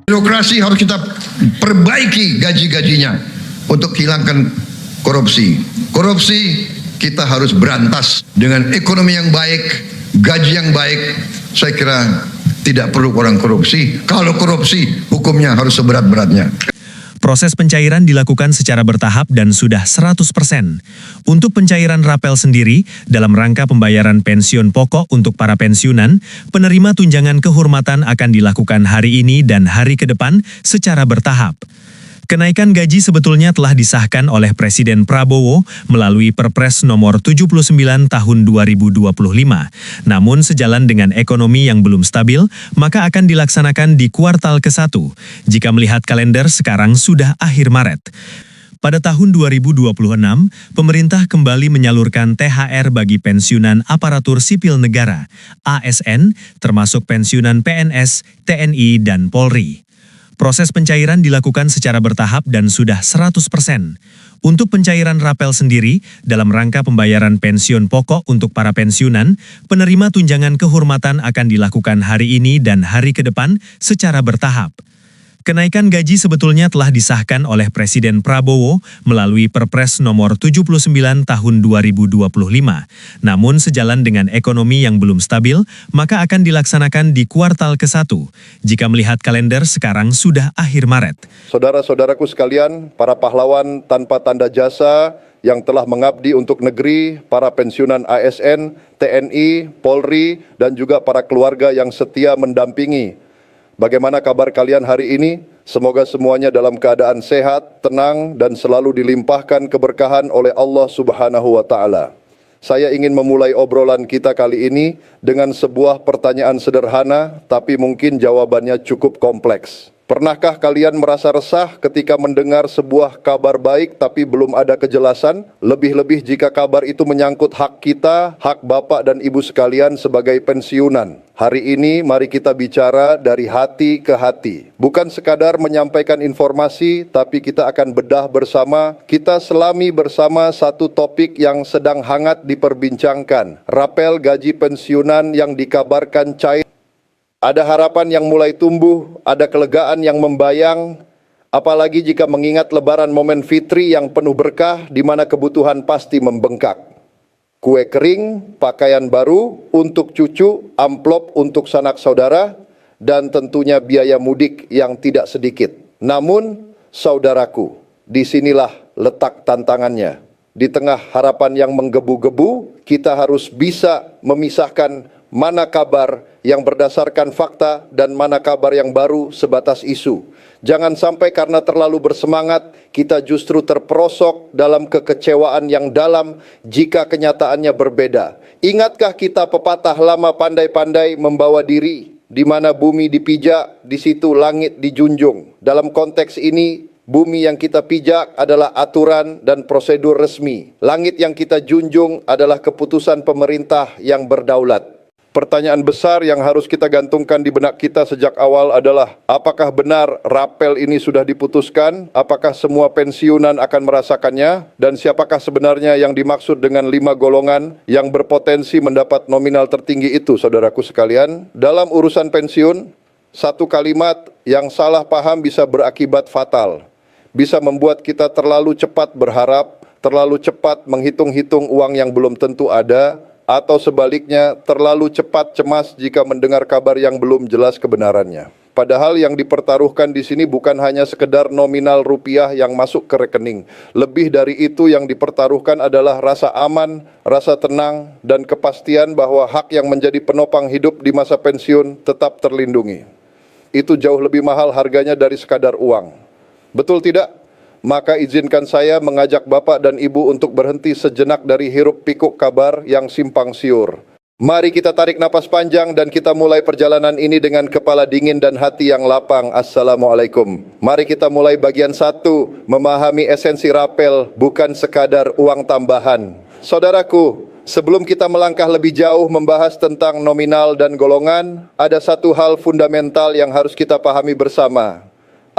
Birokrasi harus kita perbaiki gaji-gajinya untuk hilangkan korupsi. Korupsi kita harus berantas dengan ekonomi yang baik, gaji yang baik. Saya kira tidak perlu orang korupsi. Kalau korupsi, hukumnya harus seberat-beratnya. Proses pencairan dilakukan secara bertahap dan sudah 100%. Untuk pencairan rapel sendiri, dalam rangka pembayaran pensiun pokok untuk para pensiunan, penerima tunjangan kehormatan akan dilakukan hari ini dan hari ke depan secara bertahap. Kenaikan gaji sebetulnya telah disahkan oleh Presiden Prabowo melalui Perpres nomor 79 tahun 2025. Namun sejalan dengan ekonomi yang belum stabil, maka akan dilaksanakan di kuartal ke-1. Jika melihat kalender sekarang sudah akhir Maret. Pada tahun 2026, pemerintah kembali menyalurkan THR bagi pensiunan aparatur sipil negara, ASN, termasuk pensiunan PNS, TNI, dan Polri. Proses pencairan dilakukan secara bertahap dan sudah 100%. Untuk pencairan rapel sendiri, dalam rangka pembayaran pensiun pokok untuk para pensiunan, penerima tunjangan kehormatan akan dilakukan hari ini dan hari ke depan secara bertahap. Kenaikan gaji sebetulnya telah disahkan oleh Presiden Prabowo melalui Perpres nomor 79 tahun 2025. Namun sejalan dengan ekonomi yang belum stabil, maka akan dilaksanakan di kuartal ke-1. Jika melihat kalender sekarang sudah akhir Maret. Saudara-saudaraku sekalian, para pahlawan tanpa tanda jasa yang telah mengabdi untuk negeri, para pensiunan ASN, TNI, Polri, dan juga para keluarga yang setia mendampingi. Bagaimana kabar kalian hari ini? Semoga semuanya dalam keadaan sehat, tenang, dan selalu dilimpahkan keberkahan oleh Allah Subhanahu wa Ta'ala. Saya ingin memulai obrolan kita kali ini dengan sebuah pertanyaan sederhana, tapi mungkin jawabannya cukup kompleks. Pernahkah kalian merasa resah ketika mendengar sebuah kabar baik tapi belum ada kejelasan? Lebih-lebih jika kabar itu menyangkut hak kita, hak bapak dan ibu sekalian sebagai pensiunan. Hari ini mari kita bicara dari hati ke hati. Bukan sekadar menyampaikan informasi, tapi kita akan bedah bersama, kita selami bersama satu topik yang sedang hangat diperbincangkan. Rapel gaji pensiunan yang dikabarkan cair. Ada harapan yang mulai tumbuh, ada kelegaan yang membayang, apalagi jika mengingat Lebaran momen fitri yang penuh berkah di mana kebutuhan pasti membengkak. Kue kering, pakaian baru untuk cucu, amplop untuk sanak saudara, dan tentunya biaya mudik yang tidak sedikit. Namun, saudaraku, disinilah letak tantangannya. Di tengah harapan yang menggebu-gebu, kita harus bisa memisahkan mana kabar yang berdasarkan fakta dan mana kabar yang baru sebatas isu. Jangan sampai karena terlalu bersemangat, kita justru terperosok dalam kekecewaan yang dalam jika kenyataannya berbeda. Ingatkah kita pepatah lama pandai-pandai membawa diri, di mana bumi dipijak, di situ langit dijunjung. Dalam konteks ini, bumi yang kita pijak adalah aturan dan prosedur resmi. Langit yang kita junjung adalah keputusan pemerintah yang berdaulat. Pertanyaan besar yang harus kita gantungkan di benak kita sejak awal adalah, apakah benar rapel ini sudah diputuskan? Apakah semua pensiunan akan merasakannya? Dan siapakah sebenarnya yang dimaksud dengan 5 golongan yang berpotensi mendapat nominal tertinggi itu, saudaraku sekalian? Dalam urusan pensiun, satu kalimat yang salah paham bisa berakibat fatal. Bisa membuat kita terlalu cepat berharap, terlalu cepat menghitung-hitung uang yang belum tentu ada, atau sebaliknya terlalu cepat cemas jika mendengar kabar yang belum jelas kebenarannya. Padahal yang dipertaruhkan di sini bukan hanya sekedar nominal rupiah yang masuk ke rekening. Lebih dari itu yang dipertaruhkan adalah rasa aman, rasa tenang, dan kepastian bahwa hak yang menjadi penopang hidup di masa pensiun tetap terlindungi. Itu jauh lebih mahal harganya dari sekadar uang. Betul tidak? Maka izinkan saya mengajak Bapak dan Ibu untuk berhenti sejenak dari hiruk pikuk kabar yang simpang siur. Mari kita tarik napas panjang dan kita mulai perjalanan ini dengan kepala dingin dan hati yang lapang. Assalamualaikum. Mari kita mulai bagian 1, memahami esensi rapel bukan sekadar uang tambahan. Saudaraku, sebelum kita melangkah lebih jauh membahas tentang nominal dan golongan, ada satu hal fundamental yang harus kita pahami bersama.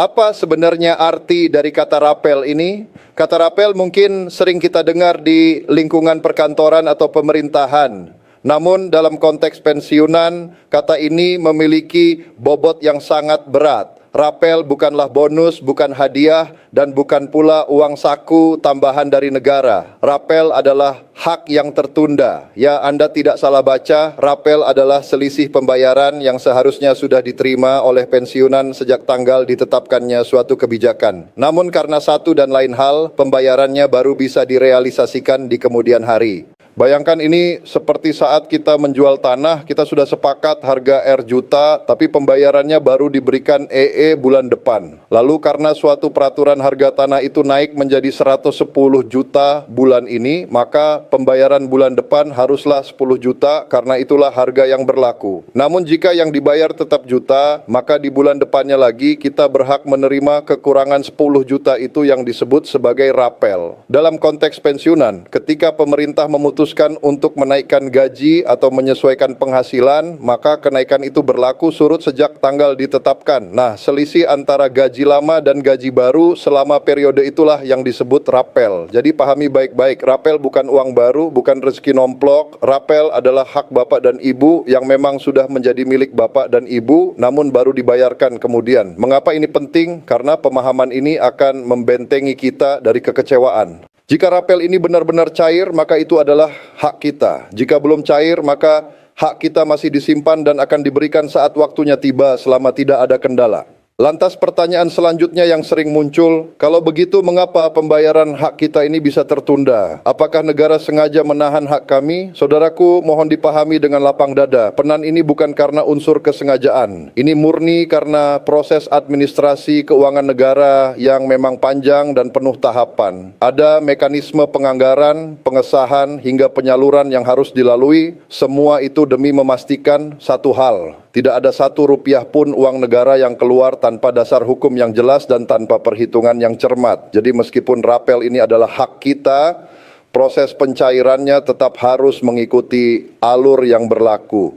Apa sebenarnya arti dari kata rapel ini? Kata rapel mungkin sering kita dengar di lingkungan perkantoran atau pemerintahan. Namun dalam konteks pensiunan, kata ini memiliki bobot yang sangat berat. Rapel bukanlah bonus, bukan hadiah, dan bukan pula uang saku tambahan dari negara. Rapel adalah hak yang tertunda. Ya, Anda tidak salah baca, rapel adalah selisih pembayaran yang seharusnya sudah diterima oleh pensiunan sejak tanggal ditetapkannya suatu kebijakan. Namun karena satu dan lain hal, pembayarannya baru bisa direalisasikan di kemudian hari. Bayangkan ini seperti saat kita menjual tanah, kita sudah sepakat harga R juta, tapi pembayarannya baru diberikan EE bulan depan. Lalu karena suatu peraturan harga tanah itu naik menjadi 110 juta bulan ini, maka pembayaran bulan depan haruslah 10 juta karena itulah harga yang berlaku. Namun jika yang dibayar tetap juta, maka di bulan depannya lagi kita berhak menerima kekurangan 10 juta itu yang disebut sebagai rapel. Dalam konteks pensiunan, ketika pemerintah memutuskan untuk menaikkan gaji atau menyesuaikan penghasilan, maka kenaikan itu berlaku surut sejak tanggal ditetapkan. Nah, selisih antara gaji lama dan gaji baru selama periode itulah yang disebut rapel. Jadi pahami baik-baik, rapel bukan uang baru, bukan rezeki nomplok. Rapel adalah hak bapak dan ibu yang memang sudah menjadi milik bapak dan ibu, namun baru dibayarkan kemudian. Mengapa ini penting? Karena pemahaman ini akan membentengi kita dari kekecewaan. Jika rapel ini benar-benar cair, maka itu adalah hak kita. Jika belum cair, maka hak kita masih disimpan dan akan diberikan saat waktunya tiba selama tidak ada kendala. Lantas pertanyaan selanjutnya yang sering muncul, kalau begitu mengapa pembayaran hak kita ini bisa tertunda? Apakah negara sengaja menahan hak kami? Saudaraku, mohon dipahami dengan lapang dada. Penan ini bukan karena unsur kesengajaan. Ini murni karena proses administrasi keuangan negara yang memang panjang dan penuh tahapan. Ada mekanisme penganggaran, pengesahan, hingga penyaluran yang harus dilalui. Semua itu demi memastikan satu hal. Tidak ada satu rupiah pun uang negara yang keluar tanpa dasar hukum yang jelas dan tanpa perhitungan yang cermat. Jadi meskipun rapel ini adalah hak kita, proses pencairannya tetap harus mengikuti alur yang berlaku.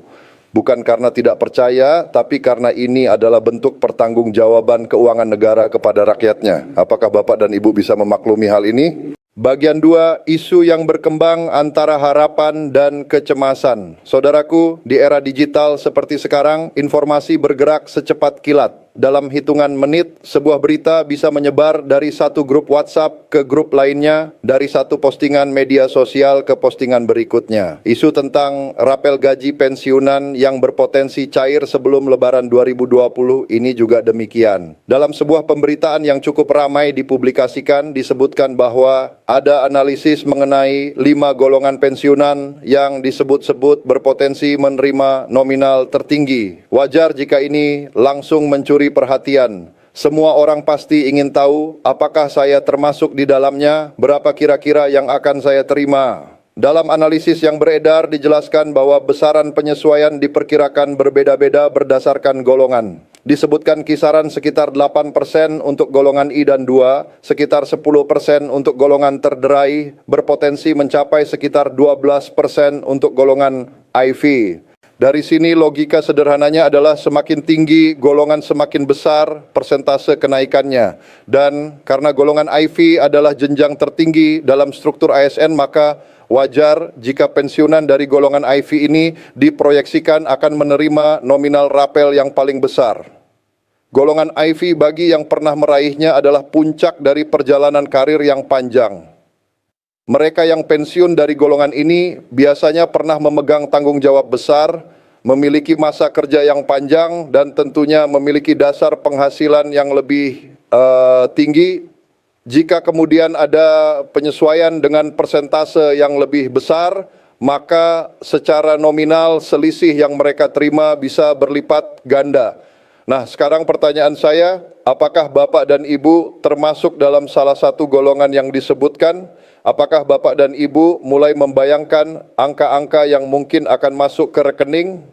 Bukan karena tidak percaya, tapi karena ini adalah bentuk pertanggungjawaban keuangan negara kepada rakyatnya. Apakah Bapak dan Ibu bisa memaklumi hal ini? Bagian 2, isu yang berkembang antara harapan dan kecemasan. Saudaraku, di era digital seperti sekarang, informasi bergerak secepat kilat. Dalam hitungan menit, sebuah berita bisa menyebar dari satu grup WhatsApp ke grup lainnya, dari satu postingan media sosial ke postingan berikutnya. Isu tentang rapel gaji pensiunan yang berpotensi cair sebelum Lebaran 2020 ini juga demikian. Dalam sebuah pemberitaan yang cukup ramai dipublikasikan, disebutkan bahwa ada analisis mengenai 5 golongan pensiunan yang disebut-sebut berpotensi menerima nominal tertinggi. Wajar jika ini langsung mencuri perhatian. Semua orang pasti ingin tahu apakah saya termasuk di dalamnya, berapa kira-kira yang akan saya terima. Dalam analisis yang beredar dijelaskan bahwa besaran penyesuaian diperkirakan berbeda-beda berdasarkan golongan. Disebutkan kisaran sekitar 8% untuk golongan I dan 2, sekitar 10% untuk golongan terderai, berpotensi mencapai sekitar 12% untuk golongan IV. Dari sini logika sederhananya adalah semakin tinggi golongan semakin besar persentase kenaikannya. Dan karena golongan IV adalah jenjang tertinggi dalam struktur ASN, maka wajar jika pensiunan dari golongan IV ini diproyeksikan akan menerima nominal rapel yang paling besar. Golongan IV bagi yang pernah meraihnya adalah puncak dari perjalanan karir yang panjang. Mereka yang pensiun dari golongan ini biasanya pernah memegang tanggung jawab besar, memiliki masa kerja yang panjang, dan tentunya memiliki dasar penghasilan yang lebih tinggi. Jika kemudian ada penyesuaian dengan persentase yang lebih besar, maka secara nominal selisih yang mereka terima bisa berlipat ganda. Nah, sekarang pertanyaan saya, apakah Bapak dan Ibu termasuk dalam salah satu golongan yang disebutkan? Apakah Bapak dan Ibu mulai membayangkan angka-angka yang mungkin akan masuk ke rekening?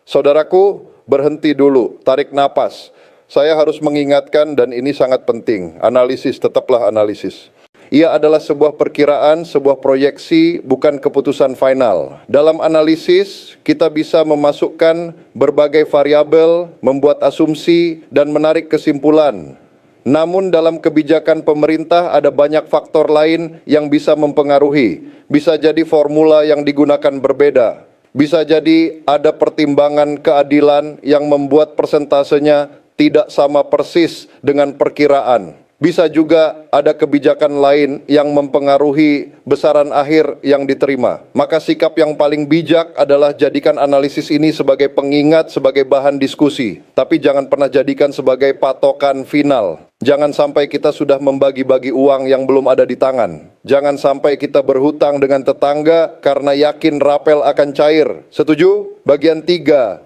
Saudaraku, berhenti dulu, tarik napas. Saya harus mengingatkan, dan ini sangat penting, analisis, tetaplah analisis. Ia adalah sebuah perkiraan, sebuah proyeksi, bukan keputusan final. Dalam analisis, kita bisa memasukkan berbagai variabel, membuat asumsi, dan menarik kesimpulan. Namun dalam kebijakan pemerintah ada banyak faktor lain yang bisa mempengaruhi. Bisa jadi formula yang digunakan berbeda. Bisa jadi ada pertimbangan keadilan yang membuat persentasenya tidak sama persis dengan perkiraan. Bisa juga ada kebijakan lain yang mempengaruhi besaran akhir yang diterima. Maka sikap yang paling bijak adalah jadikan analisis ini sebagai pengingat, sebagai bahan diskusi. Tapi jangan pernah jadikan sebagai patokan final. Jangan sampai kita sudah membagi-bagi uang yang belum ada di tangan. Jangan sampai kita berhutang dengan tetangga karena yakin rapel akan cair. Setuju? Bagian 3.